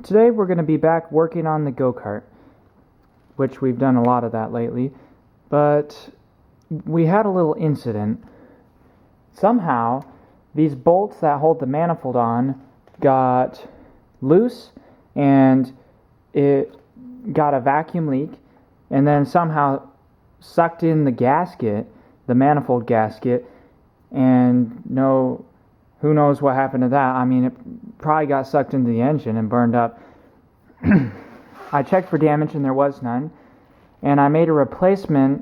Today we're going to be back working on the go-kart, which we've done a lot of that lately, but we had a little incident. Somehow, these bolts that hold the manifold on got loose and it got a vacuum leak and then somehow sucked in the gasket, the manifold gasket, and who knows what happened to that. I mean, it probably got sucked into the engine and burned up. I checked for damage and there was none. And I made a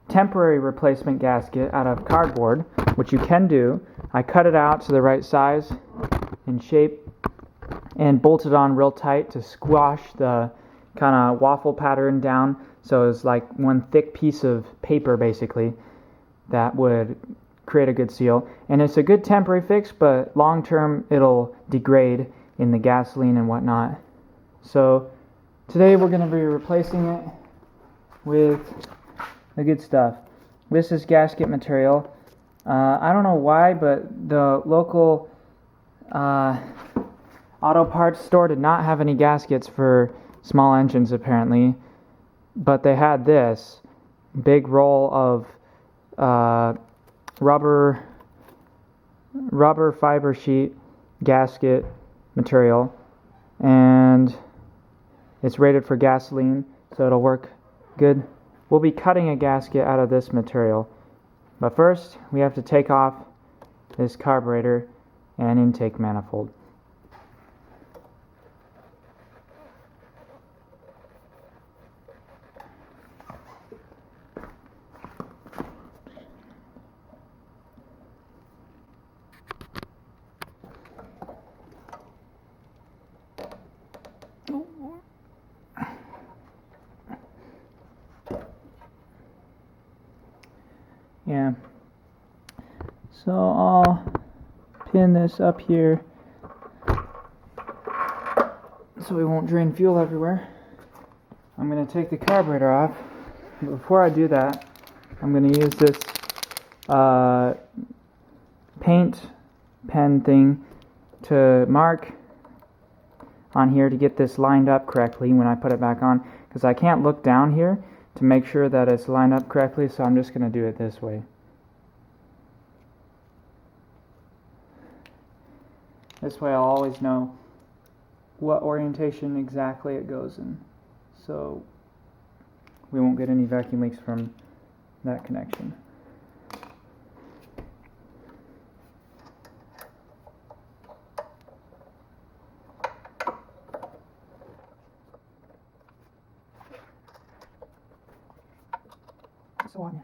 temporary replacement gasket out of cardboard, which you can do. I cut it out to the right size and shape and bolted on real tight to squash the kind of waffle pattern down. So it's like one thick piece of paper basically that would create a good seal. And it's a good temporary fix, but long term it'll degrade in the gasoline and whatnot. So today we're going to be replacing it with the good stuff. This is gasket material. I don't know why, but the local auto parts store did not have any gaskets for small engines apparently, but they had this big roll of rubber fiber sheet gasket material, and it's rated for gasoline, so it'll work good. We'll be cutting a gasket out of this material, but first we have to take off this carburetor and intake manifold. Yeah, so I'll pin this up here so we won't drain fuel everywhere. I'm going to take the carburetor off. Before I do that, I'm going to use this paint pen thing to mark on here to get this lined up correctly when I put it back on, because I can't look down here to make sure that it's lined up correctly, so I'm just going to do it this way. This way I'll always know what orientation exactly it goes in, so we won't get any vacuum leaks from that connection. So on here.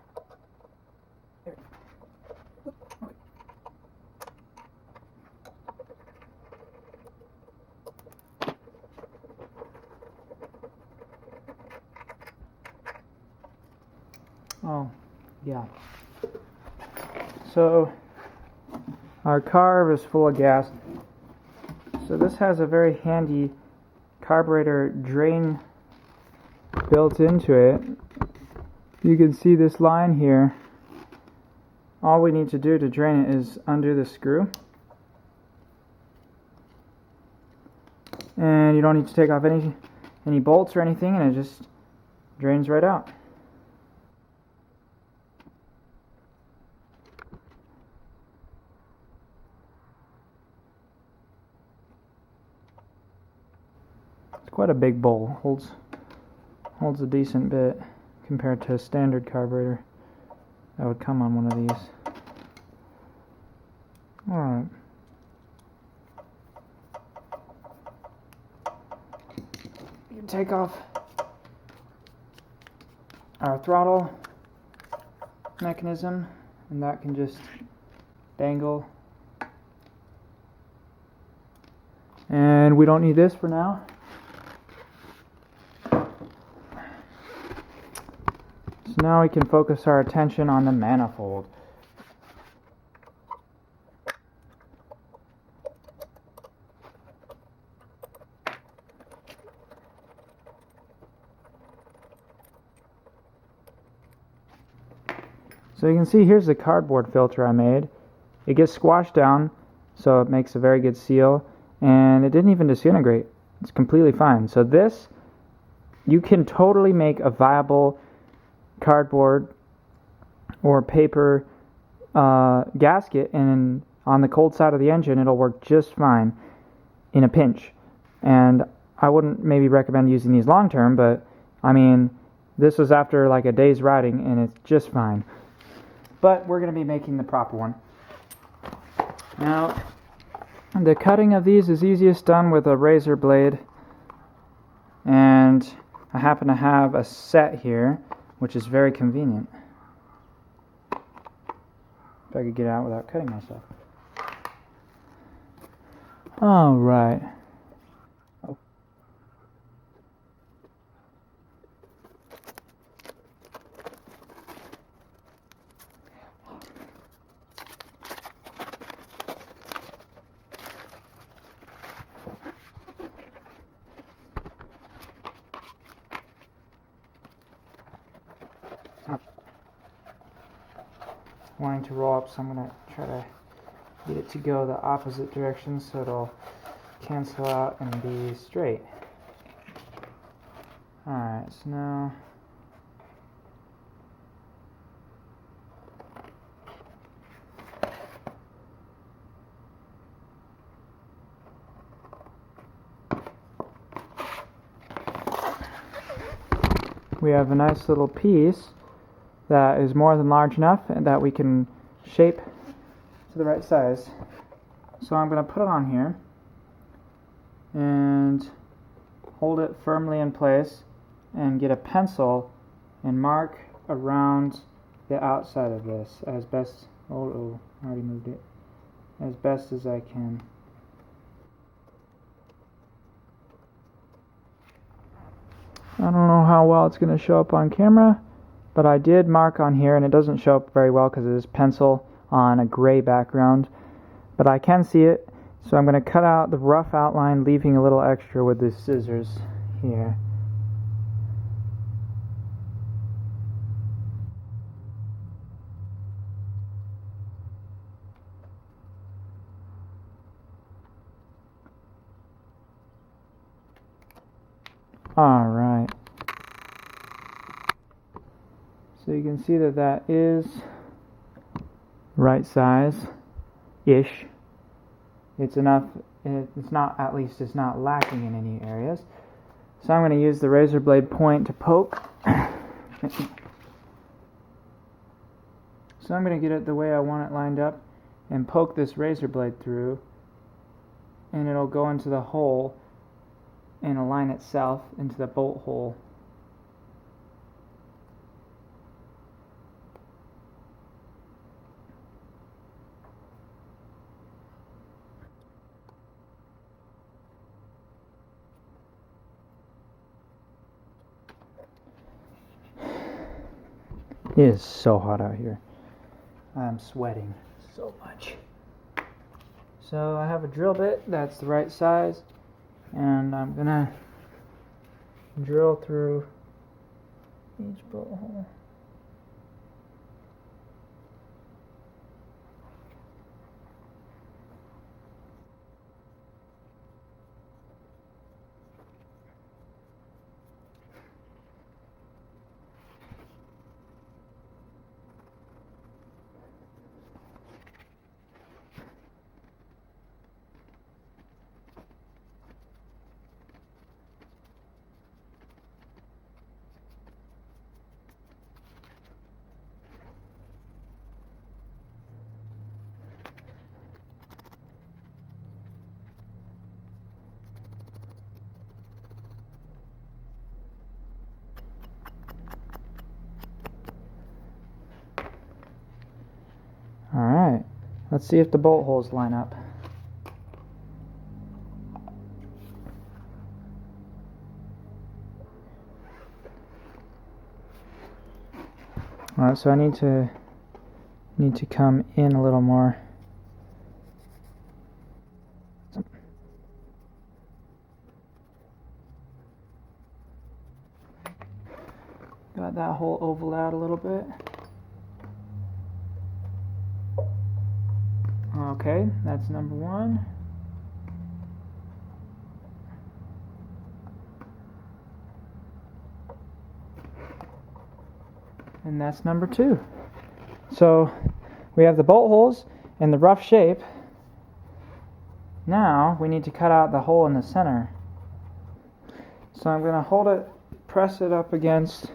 There. Oop, okay. Oh, yeah. So our car is full of gas. So this has a very handy carburetor drain built into it. You can see this line here. All we need to do to drain it is undo the screw. And you don't need to take off any bolts or anything, and it just drains right out. It's quite a big bowl. Holds a decent bit compared to a standard carburetor that would come on one of these. Alright. You can take off our throttle mechanism, and that can just dangle. And we don't need this for now. So now we can focus our attention on the manifold. So you can see here's the cardboard filter I made. It gets squashed down, so it makes a very good seal, and it didn't even disintegrate. It's completely fine. So this, you can totally make a viable cardboard or paper gasket, and on the cold side of the engine it'll work just fine in a pinch. And I wouldn't maybe recommend using these long term, but I mean, this was after like a day's riding and it's just fine. But we're going to be making the proper one. Now, the cutting of these is easiest done with a razor blade, and I happen to have a set here, which is very convenient. If I could get out without cutting myself. All right. Oh. Wanting to roll up, so I'm going to try to get it to go the opposite direction so it'll cancel out and be straight. Alright, so now we have a nice little piece that is more than large enough and that we can shape to the right size. So I'm going to put it on here and hold it firmly in place and get a pencil and mark around the outside of this as best, I already moved it, as best as I can. I don't know how well it's going to show up on camera, but I did mark on here, and it doesn't show up very well because it is pencil on a gray background, but I can see it, so I'm going to cut out the rough outline, leaving a little extra with the scissors here. Alright. So you can see that that is right size-ish. It's enough, it's not, at least it's not lacking in any areas. So I'm going to use the razor blade point to poke. So I'm going to get it the way I want it lined up and poke this razor blade through, and it'll go into the hole and align itself into the bolt hole. It is so hot out here. I'm sweating so much. So I have a drill bit that's the right size, and I'm gonna drill through each bolt hole. Alright, let's see if the bolt holes line up. Alright, so I need to come in a little more. Got that hole oval out a little bit. Okay, that's number one. And that's number 2. So we have the bolt holes in the rough shape. Now we need to cut out the hole in the center. So I'm going to hold it, press it up against,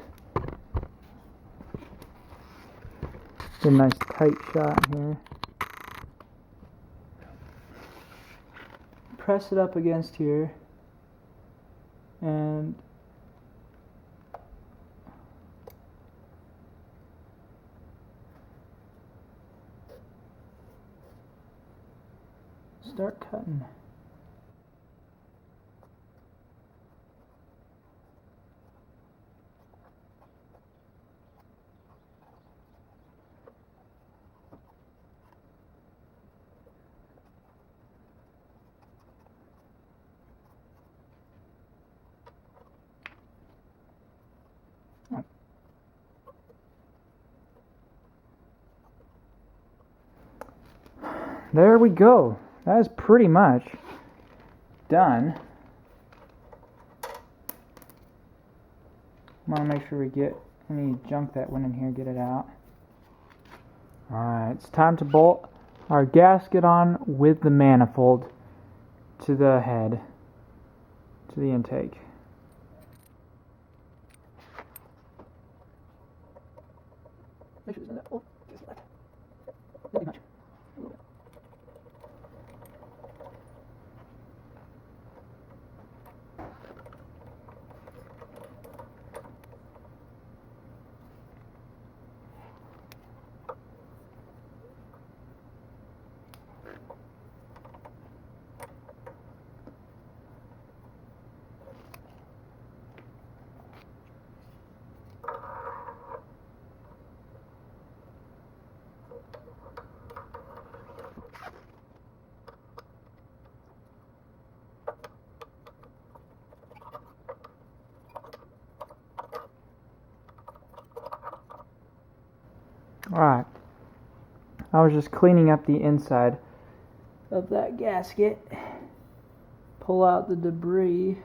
get a nice tight shot here. Press it up against here and start cutting. There we go. That is pretty much done. I want to make sure we get any junk that went in here, get it out. Alright, it's time to bolt our gasket on with the manifold to the head, to the intake. Make sure there's no, oh, there's left. Not too much. A little bit. Alright, I was just cleaning up the inside of that gasket. Pull out the debris.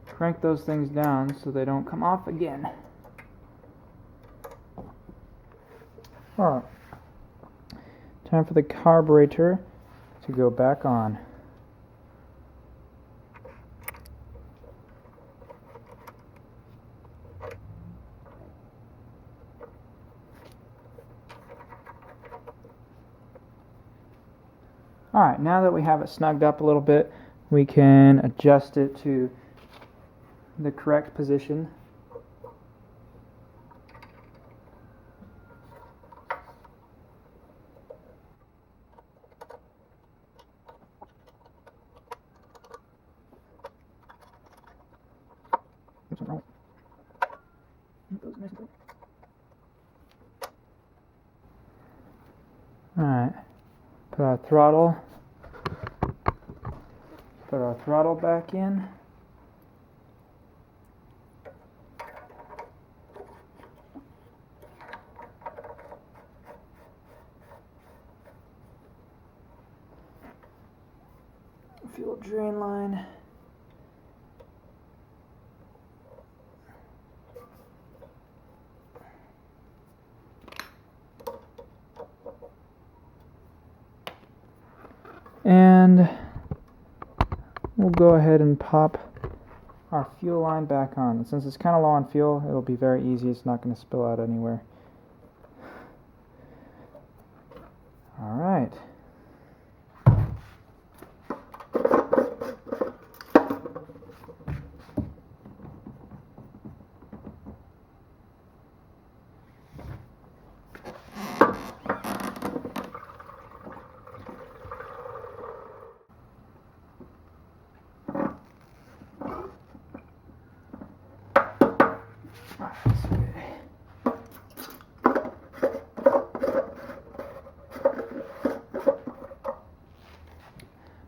Crank those things down so they don't come off again. Alright, time for the carburetor to go back on. Alright, now that we have it snugged up a little bit, we can adjust it to the correct position. Alright, put our throttle back in. Fuel drain line. And we'll go ahead and pop our fuel line back on. And since it's kind of low on fuel, it'll be very easy. It's not going to spill out anywhere. All right.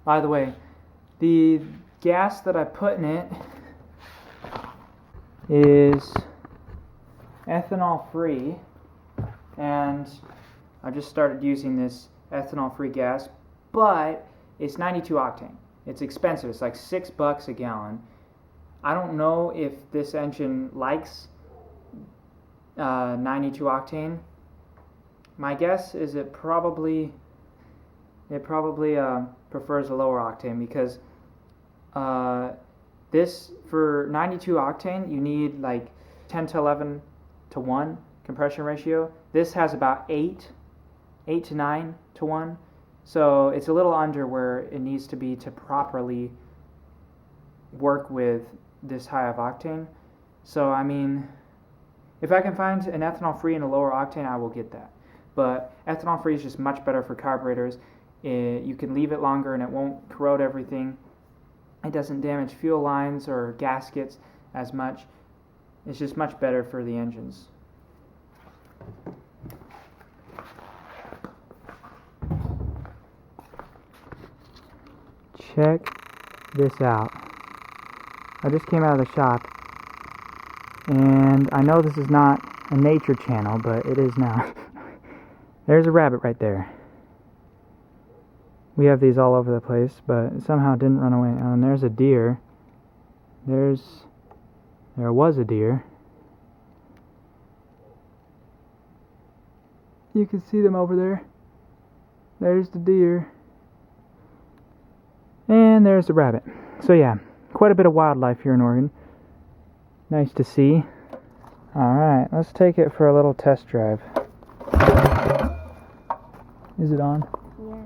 By the way, the gas that I put in it is ethanol free, and I just started using this ethanol-free gas, but it's 92 octane. It's expensive. It's like $6 a gallon. I don't know if this engine likes 92 octane. My guess is it probably prefers a lower octane, because this, for 92 octane, you need like 10 to 11 to 1 compression ratio. This has about 8 to 9 to 1. So it's a little under where it needs to be to properly work with this high of octane. So I mean, if I can find an ethanol free and a lower octane, I will get that. But ethanol free is just much better for carburetors. You can leave it longer and it won't corrode everything. It doesn't damage fuel lines or gaskets as much. It's just much better for the engines. Check this out. I just came out of the shop, and I know this is not a nature channel, but it is now. There's a rabbit right there. We have these all over the place, but it somehow didn't run away. And there's a deer. There was a deer. You can see them over there. There's the deer. And there's the rabbit. So yeah, quite a bit of wildlife here in Oregon. Nice to see. Alright, let's take it for a little test drive. Is it on? Yeah.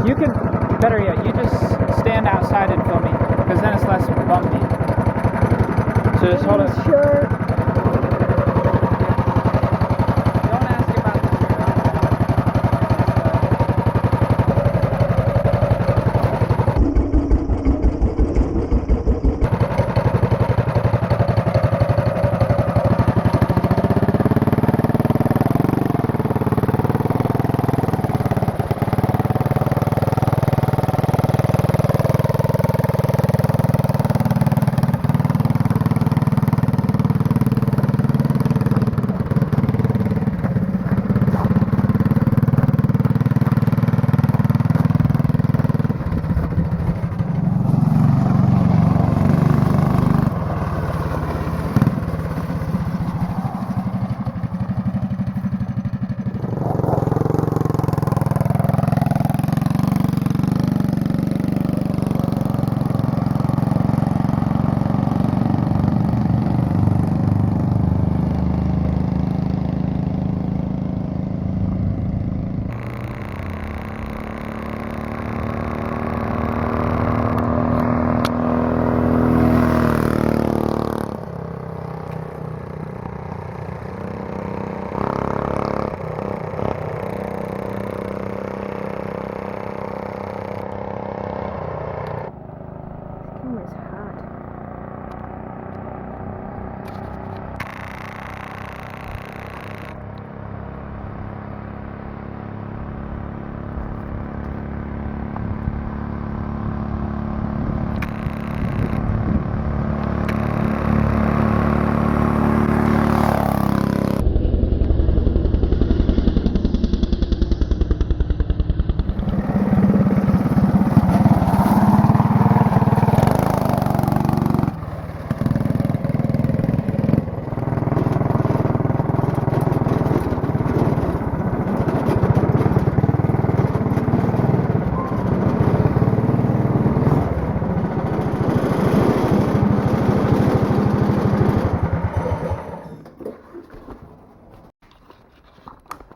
You can, better yet, you just stand outside and film me, because then it's less bumpy. So just hold it. Sure. Don't ask about the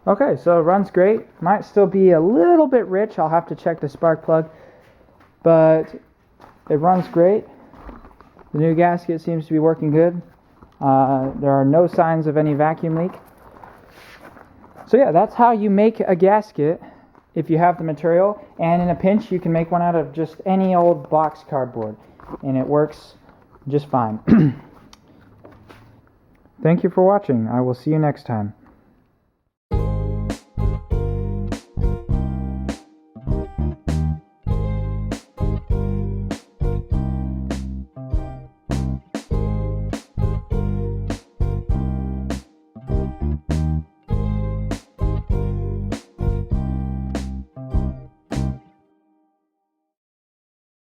Okay, so it runs great. Might still be a little bit rich. I'll have to check the spark plug. But it runs great. The new gasket seems to be working good. There are no signs of any vacuum leak. So yeah, that's how you make a gasket if you have the material. And in a pinch, you can make one out of just any old box cardboard. And it works just fine. Thank you for watching. I will see you next time.